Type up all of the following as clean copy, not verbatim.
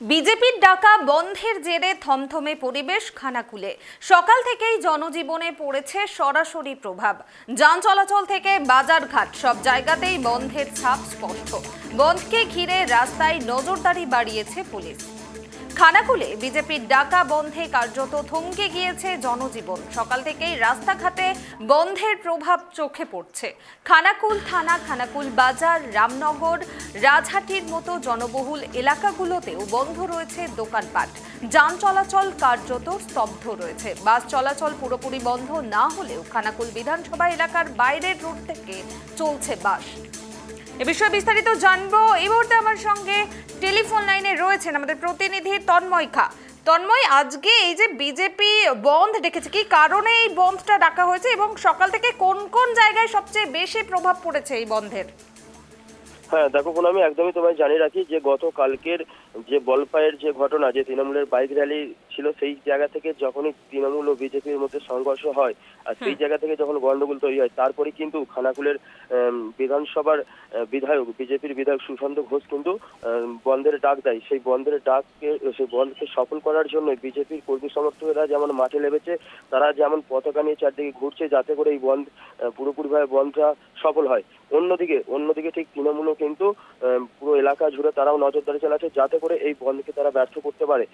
বিজেপির ডাকা বন্ধের জেরে থমথমে পরিবেশ খানাকুলে। সকাল থেকেই জনজীবনে পড়েছে সরাসরি প্রভাব। যান চলাচল থেকে বাজারঘাট সব জায়গাতেই বন্ধের ছাপ স্পষ্ট। বন্ধকে ঘিরে রাস্তায় নজরদারি বাড়িয়েছে পুলিশ। খানাকুলে বিজেপির ডাকা বন্ধে কার্যত থমকে গিয়েছে জনজীবন। সকাল থেকেই রাস্তাঘাটে বন্ধের প্রভাব চোখে পড়ছে। খানাকুল থানা, খানাকুল বাজার, রামনগর, রাজহাটির মতো জনবহুল এলাকাগুলোতেও বন্ধ রয়েছে দোকানপাট। যান চলাচল কার্যত স্তব্ধ রয়েছে। বাস চলাচল পুরোপুরি বন্ধ না হলেও খানাকুল বিধানসভা এলাকার বাইরের রুট থেকে চলছে বাস। এ বিষয়ে বিস্তারিত জানবো। এই মুহূর্তে আমার সঙ্গে টেলিফোন লাইনে রয়েছেন আমাদের প্রতিনিধি তন্ময় খা। তন্ময়, আজকে এই যে বিজেপি বন্ধ ডেকেছে, কি কারণে এই বন্ধটা ডাকা হয়েছে এবং সকাল থেকে কোন কোন জায়গায় সবচেয়ে বেশি প্রভাব পড়েছে এই বন্ধের? হ্যাঁ দেখো, আমি একদমই তোমায় জানিয়ে রাখি যে গতকালকের যে বলপায়ের যে ঘটনা, যে তৃণমূলের বাইক র্যালি ছিল, সেই জায়গা থেকে যখনই তৃণমূল ও বিজেপির মধ্যে সংঘর্ষ হয় আর সেই জায়গা থেকে যখন গন্ডগোল তৈরি হয়, তারপরে কিন্তু খানাকুলের বিধানসভার বিধায়ক, বিজেপির বিধায়ক সুশান্ত ঘোষ কিন্তু বন্ধের ডাক দেয়। সেই বন্ধকে সফল করার জন্য বিজেপির কর্মী সমর্থকেরা যেমন মাঠে নেমেছে, তারা যেমন পতাকা নিয়ে চারদিকে ঘুরছে যাতে করে এই বন্ধ পুরোপুরিভাবে বন্ধটা সফল হয়। অন্যদিকে ঠিক তৃণমূলও কিন্তু পুরো এলাকা জুড়ে তারাও নজরদারি চালাচ্ছে যাতে করে এই বন্ধকে তারা ব্যর্থ করতে পারে।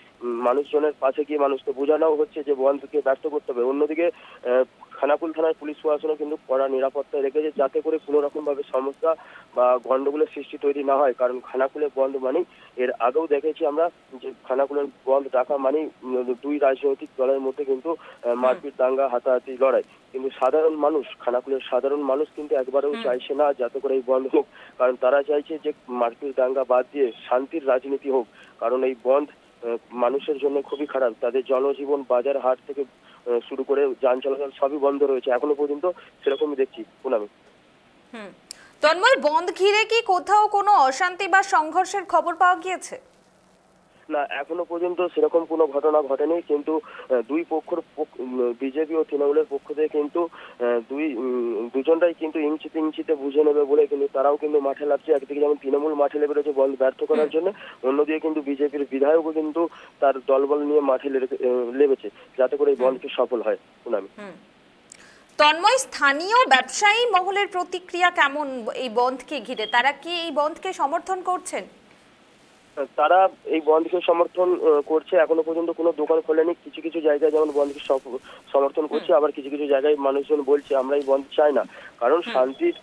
মানুষজনের পাশে গিয়ে মানুষকে বোঝানো হচ্ছে যে বন্ধকে ব্যর্থ করতে হবে। অন্যদিকে খানাকুল থানার পুলিশ প্রশাসনও কিন্তু কড়া নিরাপত্তায় রেখেছে যাতে করে কোনো রকম ভাবে সমস্যা বা গন্ডগোলের সৃষ্টি তৈরি না হয়। কারণ খানাকুলের বন্ধ মানেই, এর আগেও দেখেছি আমরা যে খানাকুলের বন্ধ ডাকা মানেই দুই রাজনৈতিক দলের মধ্যে কিন্তু মারপিট, দাঙ্গা, হাতাহাতি, লড়াই। কিন্তু সাধারণ মানুষ, খানাকুলের সাধারণ মানুষ কিন্তু একবারেও চাইছে না যাতে করে এই বন্ধ হোক। কারণ তারা চাইছে যে মারপিট, দাঙ্গা বাদ দিয়ে শান্তির রাজনীতি হোক। কারণ এই বন্ধ মানুষের জন্য খুবই খারাপ। তাদের জনজীবন, বাজার হাট থেকে শুরু করে যান চলাচল সবই বন্ধ রয়েছে এখনো পর্যন্ত, সেরকমই দেখছি। পুনামি, তন্ময়, বন্ধ ঘিরে কি কোথাও কোনো অশান্তি বা সংঘর্ষের খবর পাওয়া গিয়েছে? না, এখনো পর্যন্ত সেরকম কোনো ঘটনা ঘটেনি। কিন্তু দুই পক্ষের, বিজেপি ও তৃণমূলের পক্ষ থেকে কিন্তু দুজনরাই কিন্তু ইঞ্চিতে বুঝে নেবে বলে কিন্তু তারাও কিন্তু মাঠে লাগছে। একদিকে যেমন তৃণমূল মাঠে লেগে রয়েছে বন্ধ ব্যর্থ করার জন্য, অন্যদিকে কিন্তু বিজেপির বিধায়কও কিন্তু তার দলবল নিয়ে মাঠে লেগেছে যাতে করে এই বন্ধকে সফল হয়। পুনামি, তন্ময়, স্থানীয় ব্যবসায়ী মহলের প্রতিক্রিয়া কেমন এই বন্ধকে ঘিরে? তারা কি এই বন্ধকে সমর্থন করছেন? তারা এই বন্ধকে সমর্থন করছে। এখনো পর্যন্ত কোনো দোকান খোলেনি। কিছু কিছু জায়গায় যেমন বন্ধকে সমর্থন করছে, আবার কিছু কিছু জায়গায় মানুষজন বলছে আমরা এই বন্ধ চাই না। কারণ শান্তির,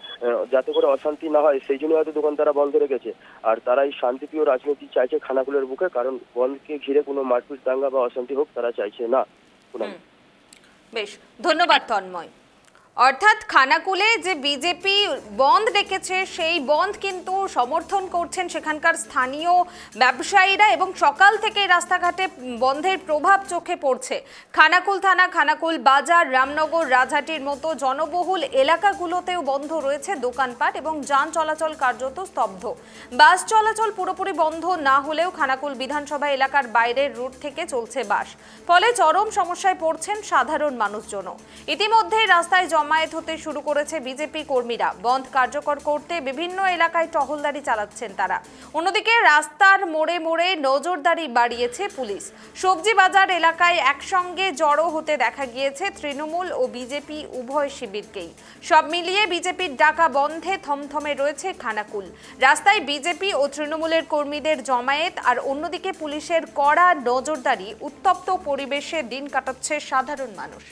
যাতে করে অশান্তি না হয় সেই জন্য হয়তো দোকান তারা বন্ধ রেখেছে। আর তারা এই শান্তিপ্রিয় রাজনীতি চাইছে খানাকুলের বুকে। কারণ বন্ধকে ঘিরে কোনো মারপিট, দাঙ্গা বা অশান্তি হোক তারা চাইছে না। বেশ, ধন্যবাদ তন্ময়। অর্থাৎ খানাকুলে যে বিজেপি বন্ধ ডেকেছে সেই বন্ধ কিন্তু সমর্থন করছেন সেখানকার স্থানীয় ব্যবসায়ীরা এবং সকাল থেকে রাস্তাঘাটে বন্ধের প্রভাব চোখে পড়ছে। খানাকুল থানা, খানাকুল বাজার, রামনগর, রাজহাটির মতো জনবহুল এলাকাগুলোতেও বন্ধ রয়েছে দোকানপাট এবং যান চলাচল কার্যত স্তব্ধ। বাস চলাচল পুরোপুরি বন্ধ না হলেও খানাকুল বিধানসভা এলাকার বাইরের রুট থেকে চলছে বাস। ফলে চরম সমস্যায় পড়ছেন সাধারণ মানুষজন। ইতিমধ্যে রাস্তায় জমায়েত হতে শুরু করেছে বিজেপি কর্মীরা। বন্ধ কার্যকর করতে বিভিন্ন এলাকায় টহলদারি চালাচ্ছেন তারা। অন্যদিকে রাস্তার মোড়ে মোড়ে নজরদারি বাড়িয়েছে পুলিশ। সবজি বাজার এলাকায় একসঙ্গে জড়ো হতে দেখা গিয়েছে তৃণমূল ও বিজেপি উভয় শিবিরকেই। সব মিলিয়ে বিজেপির ডাকা বন্ধে থমথমে রয়েছে খানাকুল। রাস্তায় বিজেপি ও তৃণমূলের কর্মীদের জমায়েত, আর অন্যদিকে পুলিশের কড়া নজরদারি, উত্তপ্ত পরিবেশে দিন কাটাচ্ছে সাধারণ মানুষ।